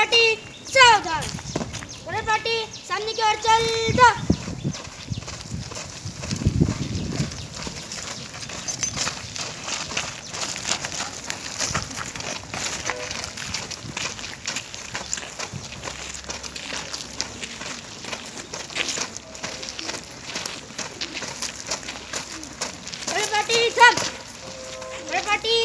Party सावधान। घोड़े party सामने की ओर चल दो। घोड़े पार्टी थम। घोड़े पार्टी